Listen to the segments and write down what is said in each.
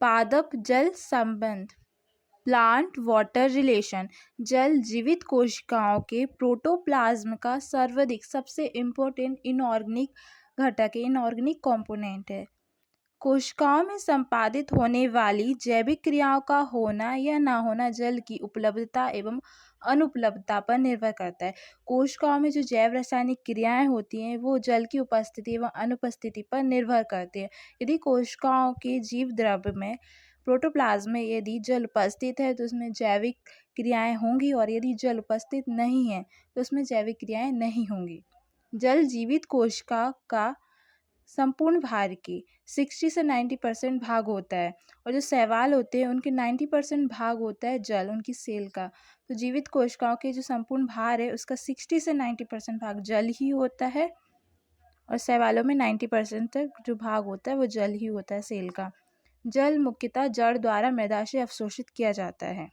पादप जल संबंध, प्लांट वाटर रिलेशन। जल जीवित कोशिकाओं के प्रोटोप्लाज्म का सर्वाधिक सबसे इम्पोर्टेंट इनऑर्गेनिक घटक है, इनऑर्गेनिक कंपोनेंट है। कोशिकाओं में संपादित होने वाली जैविक क्रियाओं का होना या ना होना जल की उपलब्धता एवं अनुपलब्धता पर निर्भर करता है। कोशिकाओं में जो जैव रासायनिक क्रियाएं होती हैं वो जल की उपस्थिति एवं अनुपस्थिति पर निर्भर करती है। यदि कोशिकाओं के जीव द्रव्य में प्रोटोप्लाज्म में यदि जल उपस्थित है तो उसमें जैविक क्रियाएं होंगी, और यदि जल उपस्थित नहीं है तो उसमें जैविक क्रियाएं नहीं होंगी। जल जीवित कोशिका का संपूर्ण भार की 60 से 90% भाग होता है, और जो शैवाल होते हैं उनके 90% भाग होता है जल, उनकी सेल का। तो जीवित कोशिकाओं के जो संपूर्ण भार है उसका 60 से 90% भाग जल ही होता है, और शैवालों में 90% तक जो भाग होता है वो जल ही होता है, सेल का। जल मुख्यतः जड़ द्वारा मृदा से अवशोषित किया जाता है।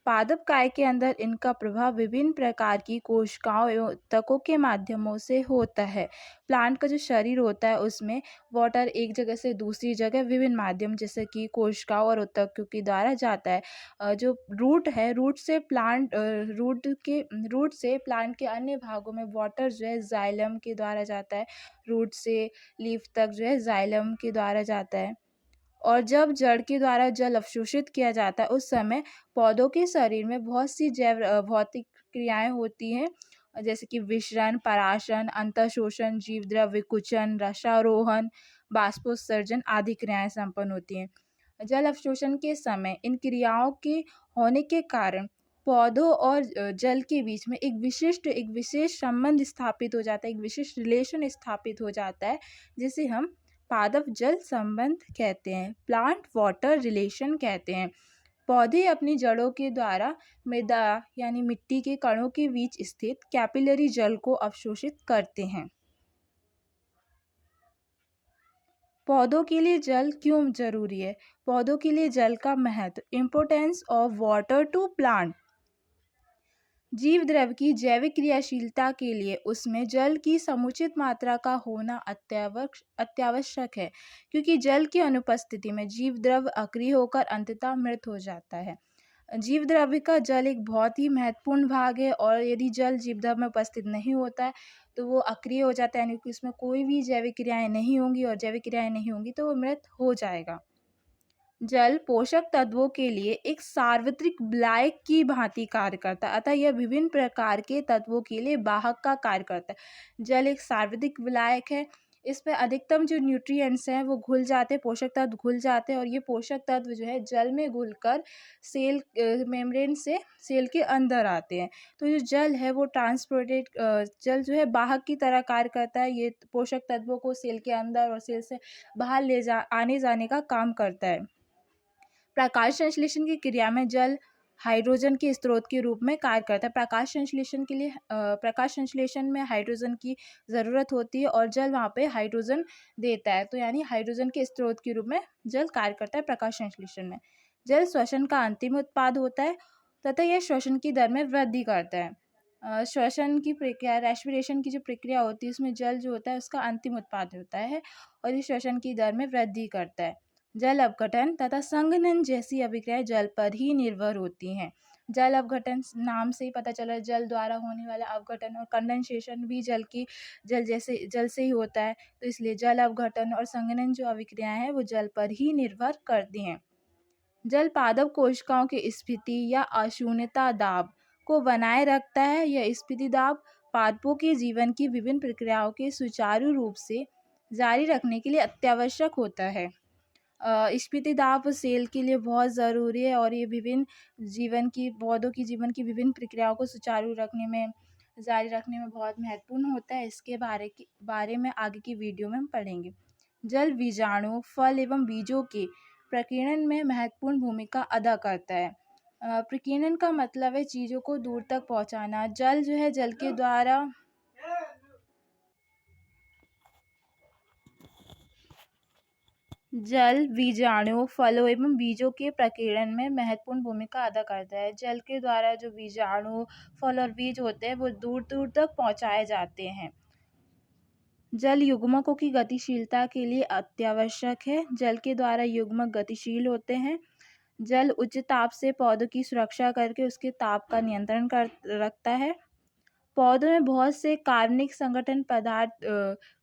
पादप काय के अंदर इनका प्रभाव विभिन्न प्रकार की कोशिकाओं एवं ऊतकों के माध्यमों से होता है। प्लांट का जो शरीर होता है उसमें वाटर एक जगह से दूसरी जगह विभिन्न माध्यम जैसे कि कोशिकाओं और ऊतकों के द्वारा जाता है। जो रूट है, रूट से प्लांट के अन्य भागों में वाटर जो है जाइलम के द्वारा जाता है। रूट से लीफ तक जो है जाइलम के द्वारा जाता है। और जब जड़ के द्वारा जल अवशोषित किया जाता है उस समय पौधों के शरीर में बहुत सी भौतिक क्रियाएं होती हैं, जैसे कि विसरण, पराशण, अंतःशोषण, जीवद्रव्य विकुचन, रसारोहण, बाष्पोत्सर्जन आदि क्रियाएं संपन्न होती हैं। जल अवशोषण के समय इन क्रियाओं के होने के कारण पौधों और जल के बीच में एक विशेष संबंध स्थापित हो जाता है, एक विशिष्ट रिलेशन स्थापित हो जाता है, जिसे हम पादप जल संबंध कहते हैं, प्लांट वाटर रिलेशन कहते हैं। पौधे अपनी जड़ों के द्वारा मृदा यानी मिट्टी के कणों के बीच स्थित कैपिलरी जल को अवशोषित करते हैं। पौधों के लिए जल क्यों जरूरी है? पौधों के लिए जल का महत्व, importance of water to plant. जीव द्रव्य की जैविक क्रियाशीलता के लिए उसमें जल की समुचित मात्रा का होना अत्यावश्यक है, क्योंकि जल की अनुपस्थिति में जीव द्रव्य अक्रिय होकर अंततः मृत हो जाता है। जीव द्रव्य का जल एक बहुत ही महत्वपूर्ण भाग है, और यदि जल जीव द्रव्य में उपस्थित नहीं होता है तो वो अक्रिय हो जाता है, यानी कि उसमें कोई भी जैविक क्रियाएं नहीं होंगी, और जैविक क्रियाएं नहीं होंगी तो वो मृत हो जाएगा। जल पोषक तत्वों के लिए एक सार्वत्रिक विलायक की भांति कार्य करता है, अतः यह विभिन्न प्रकार के तत्वों के लिए वाहक का कार्य करता है। जल एक सार्वत्रिक विलायक है, इसमें अधिकतम जो न्यूट्रिएंट्स हैं वो घुल जाते हैं, पोषक तत्व घुल जाते हैं, और ये पोषक तत्व जो है जल में घुलकर सेल मेम्ब्रेन से सेल के अंदर आते हैं। तो जो जल है वो ट्रांसपोर्टेड जल जो है वाहक की तरह कार्य करता है, ये पोषक तत्वों को सेल के अंदर और सेल से बाहर आने जाने का काम करता है। प्रकाश संश्लेषण की क्रिया में जल हाइड्रोजन के स्रोत के रूप में कार्य करता है। प्रकाश संश्लेषण के लिए प्रकाश संश्लेषण में हाइड्रोजन की ज़रूरत होती है, और जल वहाँ पे हाइड्रोजन देता है, तो यानी हाइड्रोजन के स्रोत के रूप में जल कार्य करता है प्रकाश संश्लेषण में। जल श्वसन का अंतिम उत्पाद होता है तथा यह श्वसन की दर में वृद्धि करता है। श्वसन की प्रक्रिया, रेस्पिरेशन की जो प्रक्रिया होती है उसमें जल जो होता है उसका अंतिम उत्पाद होता है, और ये श्वसन की दर में वृद्धि करता है। जल अपघटन तथा संघनन जैसी अभिक्रियाएं जल पर ही निर्भर होती हैं। जल अपघटन नाम से ही पता चला, जल द्वारा होने वाला अपघटन और कंडेंसेशन भी जल से ही होता है, तो इसलिए जल अपघटन और संघनन जो अभिक्रियाएं हैं वो जल पर ही निर्भर करती हैं। जल पादप कोशिकाओं की स्फीति या अशून्यता दाब को बनाए रखता है। यह स्फीति दाब पादपों के जीवन की विभिन्न प्रक्रियाओं के सुचारू रूप से जारी रखने के लिए अत्यावश्यक होता है। स्फीति दाब सेल के लिए बहुत ज़रूरी है, और ये पौधों की जीवन की विभिन्न प्रक्रियाओं को सुचारू जारी रखने में बहुत महत्वपूर्ण होता है। इसके बारे में आगे की वीडियो में हम पढ़ेंगे। जल बीजाणु, फल एवं बीजों के प्रकीर्णन में महत्वपूर्ण भूमिका अदा करता है। प्रकीर्णन का मतलब है चीज़ों को दूर तक पहुँचाना। जल जो है जल के द्वारा जल बीजाणु, फलों एवं बीजों के प्रकीर्णन में महत्वपूर्ण भूमिका अदा करता है। जल के द्वारा जो बीजाणु, फल और बीज होते हैं वो दूर दूर तक पहुँचाए जाते हैं। जल युग्मकों की गतिशीलता के लिए अत्यावश्यक है। जल के द्वारा युग्मक गतिशील होते हैं। जल उच्च ताप से पौधों की सुरक्षा करके उसके ताप का नियंत्रण कर रखता है। पौधों में बहुत से कार्बनिक संगठन पदार्थ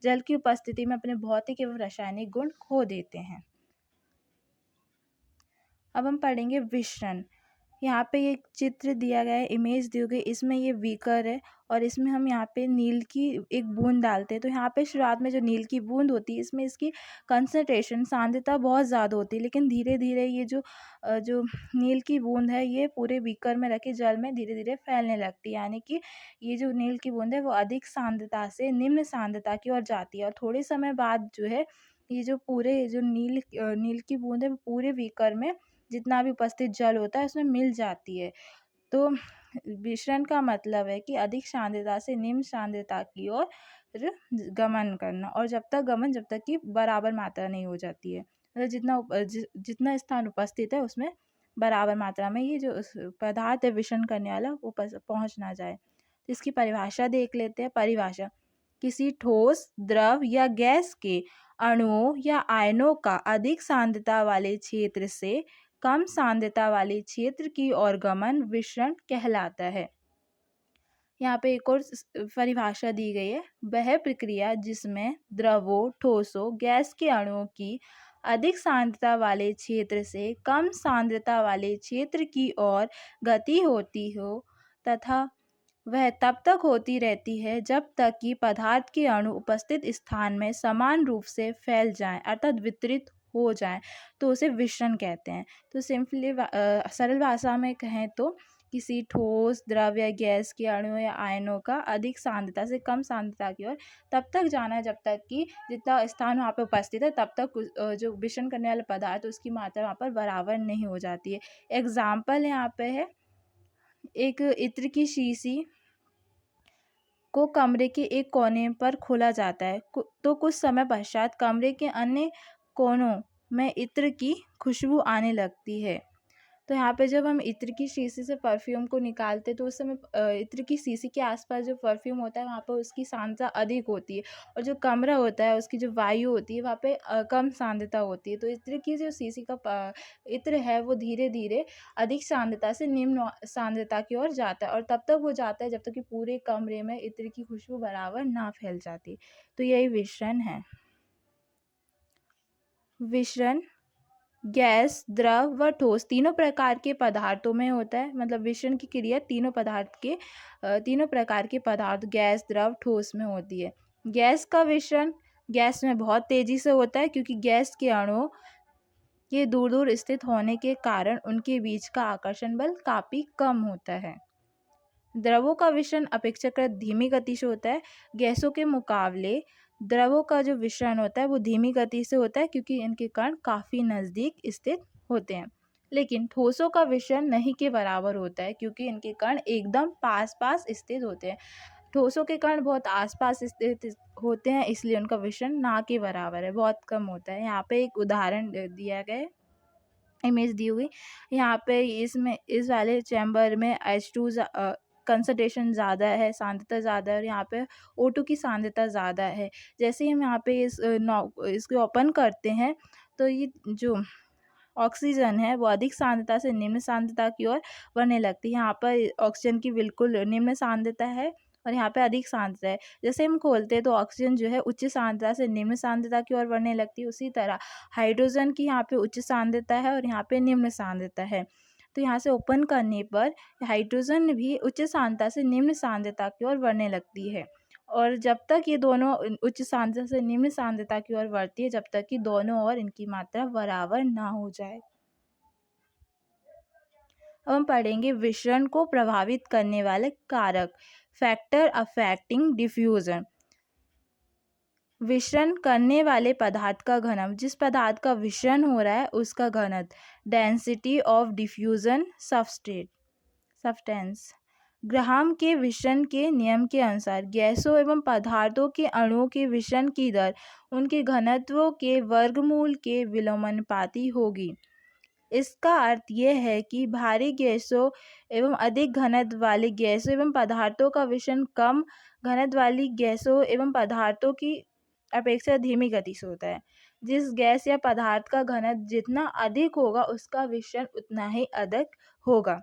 जल की उपस्थिति में अपने भौतिक एवं रासायनिक गुण खो देते हैं। अब हम पढ़ेंगे विसरण। यहाँ पे एक चित्र दिया गया है, इमेज दी गई, इसमें ये बीकर है और इसमें हम यहाँ पे नील की एक बूंद डालते हैं। तो यहाँ पे शुरुआत में जो नील की बूंद होती है, इसमें इसकी कंसंट्रेशन सांद्रता बहुत ज़्यादा होती है, लेकिन धीरे धीरे ये जो नील की बूंद है ये पूरे बीकर में रखे जल में धीरे धीरे फैलने लगती है। यानी कि ये जो नील की बूंद है वो अधिक सांद्रता से निम्न सांद्रता की ओर जाती है और थोड़े समय बाद जो है ये जो पूरे जो नील की बूंद है वो पूरे बीकर में जितना भी उपस्थित जल होता है उसमें मिल जाती है। तो विसरण का मतलब है कि अधिक सांद्रता से निम्न सांद्रता की ओर गमन करना, और जब तक कि बराबर मात्रा नहीं हो जाती है, मतलब जितना स्थान उपस्थित है उसमें बराबर मात्रा में ये जो पदार्थ है विसरण करने वाला वो पहुंच ना जाए। तो इसकी परिभाषा देख लेते हैं। परिभाषा: किसी ठोस, द्रव या गैस के अणुओं या आयनों का अधिक सांद्रता वाले क्षेत्र से कम सांद्रता वाले क्षेत्र की ओर गमन विसरण कहलाता है। यहाँ पे एक और परिभाषा दी गई है: वह प्रक्रिया जिसमें द्रवों, ठोसों, गैस के अणुओं की अधिक सांद्रता वाले क्षेत्र से कम सांद्रता वाले क्षेत्र की ओर गति होती हो तथा वह तब तक होती रहती है जब तक कि पदार्थ के अणु उपस्थित स्थान में समान रूप से फैल जाएं, अर्थात वितरित हो जाएं, तो उसे विसरण कहते हैं। तो सिंपली सरल भाषा में कहें तो किसी ठोस, द्रव या गैस के अणु या आयनों का अधिक सांद्रता से कम सांद्रता की ओर तब तक जाना है जब तक कि जितना स्थान वहाँ पे उपस्थित है तब तक जो विसरण करने वाला पदार्थ उसकी मात्रा वहाँ पर बराबर नहीं हो जाती है। एग्जाम्पल यहाँ पे है, एक इत्र की शीशी को कमरे के एक कोने पर खोला जाता है तो कुछ समय पश्चात कमरे के अन्य कोनों में इत्र की खुशबू आने लगती है। तो यहाँ पे जब हम इत्र की शीशी से परफ्यूम को निकालते तो उस समय इत्र की शीशी के आसपास जो परफ्यूम होता है वहाँ पर उसकी सांद्रता अधिक होती है और जो कमरा होता है उसकी जो वायु होती है वहाँ पे कम सांद्रता होती है। तो इत्र की जो शीशी का इत्र है वो धीरे धीरे अधिक सांद्रता से निम्न सांद्रता की ओर जाता है और तब तक वो जाता है जब तक कि पूरे कमरे में इत्र की खुशबू बराबर ना फैल जाती। तो यही विसरण है। विसरण गैस, द्रव व ठोस तीनों प्रकार के पदार्थों में होता है। मतलब विसरण की क्रिया तीनों प्रकार के पदार्थ गैस, द्रव, ठोस में होती है। गैस का विसरण गैस में बहुत तेजी से होता है क्योंकि गैस के अणुओं के दूर दूर स्थित होने के कारण उनके बीच का आकर्षण बल काफ़ी कम होता है। द्रवों का विसरण अपेक्षाकृत धीमी गति से होता है। गैसों के मुकाबले द्रवों का जो विसरण होता है वो धीमी गति से होता है क्योंकि इनके कण काफ़ी नज़दीक स्थित होते हैं। लेकिन ठोसों का विसरण नहीं के बराबर होता है क्योंकि इनके कण एकदम पास पास स्थित होते हैं। ठोसों के कण बहुत आसपास स्थित होते हैं इसलिए उनका विसरण ना के बराबर है, बहुत कम होता है। यहाँ पे एक उदाहरण दिया गया है, इमेज दी हुई। यहाँ पे इसमें इस वाले चैम्बर में H2 कंसंट्रेशन ज़्यादा है, सांद्रता ज़्यादा है और यहाँ पे O2 की सांद्रता ज़्यादा है। जैसे ही हम यहाँ पे इसको ओपन करते हैं तो ये जो ऑक्सीजन है वो अधिक सांद्रता से निम्न सांद्रता की ओर बढ़ने लगती है। यहाँ पर ऑक्सीजन की बिल्कुल निम्न सांद्रता है और यहाँ पे अधिक सांद्रता है। जैसे हम खोलते हैं तो ऑक्सीजन जो है उच्च सांद्रता से निम्न सांद्रता की ओर बढ़ने लगती है। उसी तरह हाइड्रोजन की यहाँ पे उच्च सांद्रता है और यहाँ पे निम्न सांद्रता है। तो यहाँ से ओपन करने पर हाइड्रोजन भी उच्च सांद्रता से निम्न सांद्रता की ओर बढ़ने लगती है और जब तक ये दोनों उच्च सांद्रता से निम्न सांद्रता की ओर बढ़ती है जब तक कि दोनों ओर इनकी मात्रा बराबर ना हो जाए। अब हम पढ़ेंगे विसरण को प्रभावित करने वाले कारक, फैक्टर अफेक्टिंग डिफ्यूजन। विसरण करने वाले पदार्थ का घनत्व, जिस पदार्थ का विसरण हो रहा है उसका घनत्व, density of diffusion substance. Graham के विसरण के नियम के अनुसार गैसों एवं पदार्थों के अणुओं के विसरण की दर उनके घनत्वों के वर्गमूल के विलोमानुपाती होगी। इसका अर्थ यह है कि भारी गैसों एवं अधिक घनत्व वाली गैसों एवं पदार्थों का विसरण कम घनत्व वाली गैसों एवं पदार्थों की अपेक्षा धीमी गति से होता है। जिस गैस या पदार्थ का घनत्व जितना अधिक होगा उसका विसरण उतना ही अधिक होगा।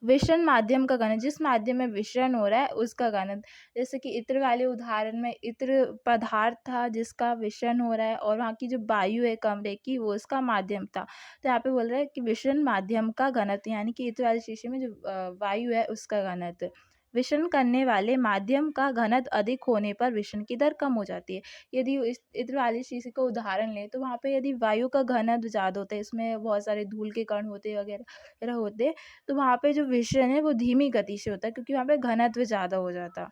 विसरण माध्यम का घनत्व, जिस माध्यम में विसरण हो रहा है उसका घनत्व, जैसे कि इत्र वाले उदाहरण में इत्र पदार्थ था जिसका विसरण हो रहा है और वहाँ की जो वायु है कमरे की वो उसका माध्यम था। तो यहाँ पे बोल रहा है कि विसरण माध्यम का घनत्व, यानी कि इत्र वाले शीशे में जो वायु है उसका घनत्व। विसरण करने वाले माध्यम का घनत्व अधिक होने पर विसरण की दर कम हो जाती है। यदि इस इत्र वाले शीशे का उदाहरण लें तो वहाँ पे यदि वायु का घनत्व ज़्यादा होता है, इसमें बहुत सारे धूल के कण होते वगैरह होते, तो वहाँ पे जो विसरण है वो धीमी गति से होता है क्योंकि वहाँ पे घनत्व ज़्यादा हो जाता।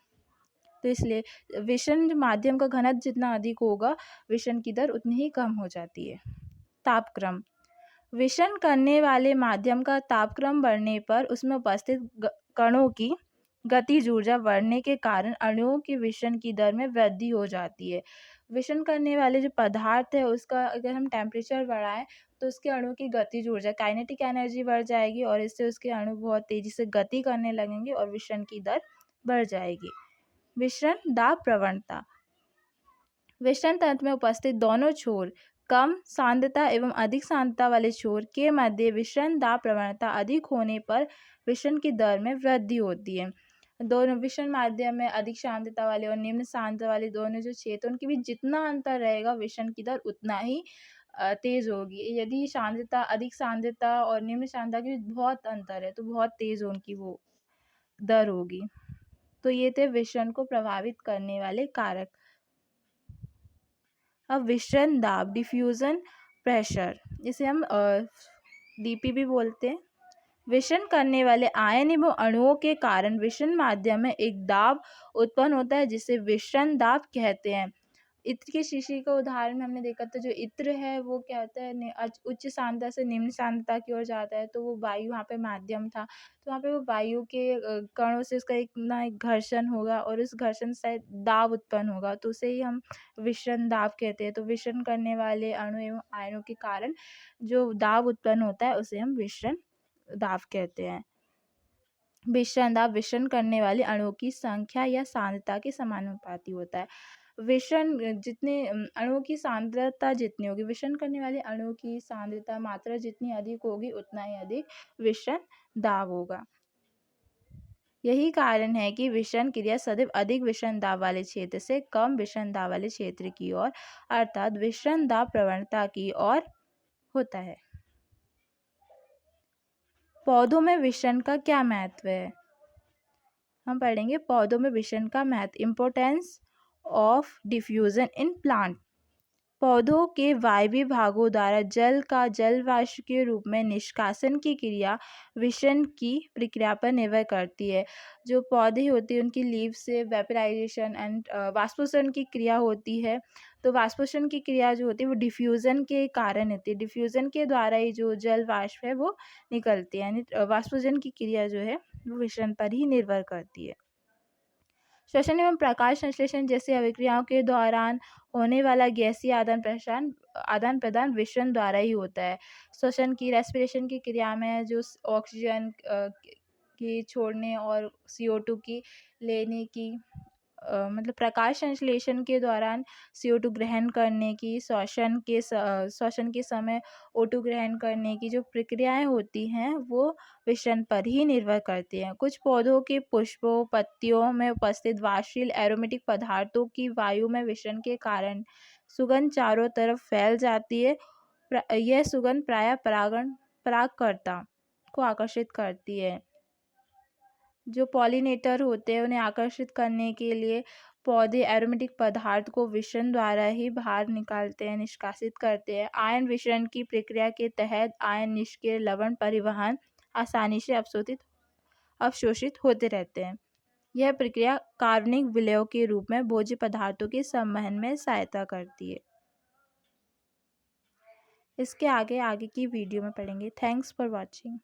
तो इसलिए विसरण माध्यम का घनत्व जितना अधिक होगा विसरण की दर उतनी ही कम हो जाती है। तापक्रम, विसरण करने वाले माध्यम का तापक्रम बढ़ने पर उसमें उपस्थित कणों की गतिज ऊर्जा बढ़ने के कारण अणुओं की विसरण की दर में वृद्धि हो जाती है। विसरण करने वाले जो पदार्थ है उसका अगर हम टेम्परेचर बढ़ाएं तो उसके अणु की गतिज ऊर्जा काइनेटिक एनर्जी बढ़ जाएगी और इससे उसके अणु बहुत तेजी से गति करने लगेंगे और विसरण की दर बढ़ जाएगी। विसरण दाब प्रवणता, विसरण तंत्र में उपस्थित दोनों छोर कम सांद्रता एवं अधिक सांद्रता वाले छोर के मध्य विसरण दाब प्रवणता अधिक होने पर विसरण की दर में वृद्धि होती है। दोनों विसरण माध्यम में अधिक सांद्रता वाले और निम्न सांद्रता वाले दोनों जो क्षेत्र उनके बीच जितना अंतर रहेगा विसरण की दर उतना ही तेज होगी। यदि सांद्रता अधिक सांद्रता और निम्न सांद्रता के बीच बहुत अंतर है तो बहुत तेज उनकी वो दर होगी। तो ये थे विसरण को प्रभावित करने वाले कारक। अब विसरण दाब, डिफ्यूजन प्रेशर, इसे हम डीपी भी बोलते हैं। विसरण करने वाले आयन एवं अणुओं के कारण विसरण माध्यम में एक दाब उत्पन्न होता है जिसे विसरण दाब कहते हैं। इत्र के शीशी का उदाहरण हमने देखा था, जो इत्र है वो क्या होता है उच्च सांद्रता से निम्न सांद्रता की ओर जाता है, तो वो वायु वहाँ पे माध्यम था, तो वहाँ पे वो वायु के कणों से उसका एक घर्षण होगा और उस घर्षण से दाब उत्पन्न होगा, तो उसे ही हम विसरण दाब कहते हैं। तो विसरण करने वाले अणु एवं आयनों के कारण जो दाब उत्पन्न होता है उसे हम विसरण दाब कहते हैं। विसरण दाब विसरण करने वाले अणुओं की संख्या या सांद्रता के समानुपाती होता है। विसरण जितने अणुओं की सांद्रता जितनी होगी, विसरण करने वाले अणुओं की सांद्रता मात्रा जितनी अधिक होगी उतना ही अधिक विसरण दाब होगा। यही कारण है कि विसरण क्रिया सदैव अधिक विसरण दाब वाले क्षेत्र से कम विसरण दाब वाले क्षेत्र की ओर अर्थात विसरण दाब प्रवणता की ओर होता है। पौधों में विसरण का क्या महत्व है? हम पढ़ेंगे पौधों में विसरण का महत्व। Importance of diffusion in plant, पौधों के वायवीय भागों द्वारा जल का जल वाष्प के रूप में निष्कासन की क्रिया विसरण की प्रक्रिया पर निर्भर करती है। जो पौधे होते हैं उनकी लीव से वेपराइजेशन एंड वाष्पोषण की क्रिया होती है, तो वाष्पोषण की क्रिया जो होती है वो डिफ्यूज़न के कारण होती है। डिफ्यूज़न के द्वारा ही जो जल वाष्प है वो निकलती है, यानी वाष्पोषण की क्रिया जो है वो विसरण पर ही निर्भर करती है। श्वसन एवं प्रकाश संश्लेषण जैसी अभिक्रियाओं के दौरान होने वाला गैसीय आदान प्रदान विसरण द्वारा ही होता है। श्वसन की रेस्पिरेशन की क्रिया में जो ऑक्सीजन की छोड़ने और CO2 की लेने की मतलब प्रकाश संश्लेषण के दौरान CO2 ग्रहण करने की, श्वसन के समय O2 ग्रहण करने की जो प्रक्रियाएं होती हैं वो विसरण पर ही निर्भर करती हैं। कुछ पौधों के पुष्पों पत्तियों में उपस्थित वाष्पशील एरोमेटिक पदार्थों की वायु में विसरण के कारण सुगंध चारों तरफ फैल जाती है। यह सुगंध प्रायः परागकर्ता को आकर्षित करती है। जो पॉलिनेटर होते हैं उन्हें आकर्षित करने के लिए पौधे एरोमेटिक पदार्थ को विसरण द्वारा ही बाहर निकालते हैं, निष्कासित करते हैं। आयन विसरण की प्रक्रिया के तहत आयन निष्क्रिय लवण परिवहन आसानी से अवशोषित होते रहते हैं। यह प्रक्रिया कार्बनिक विलय के रूप में भोज्य पदार्थों के संवहन में सहायता करती है। इसके आगे की वीडियो में पढ़ेंगे। Thanks for watching.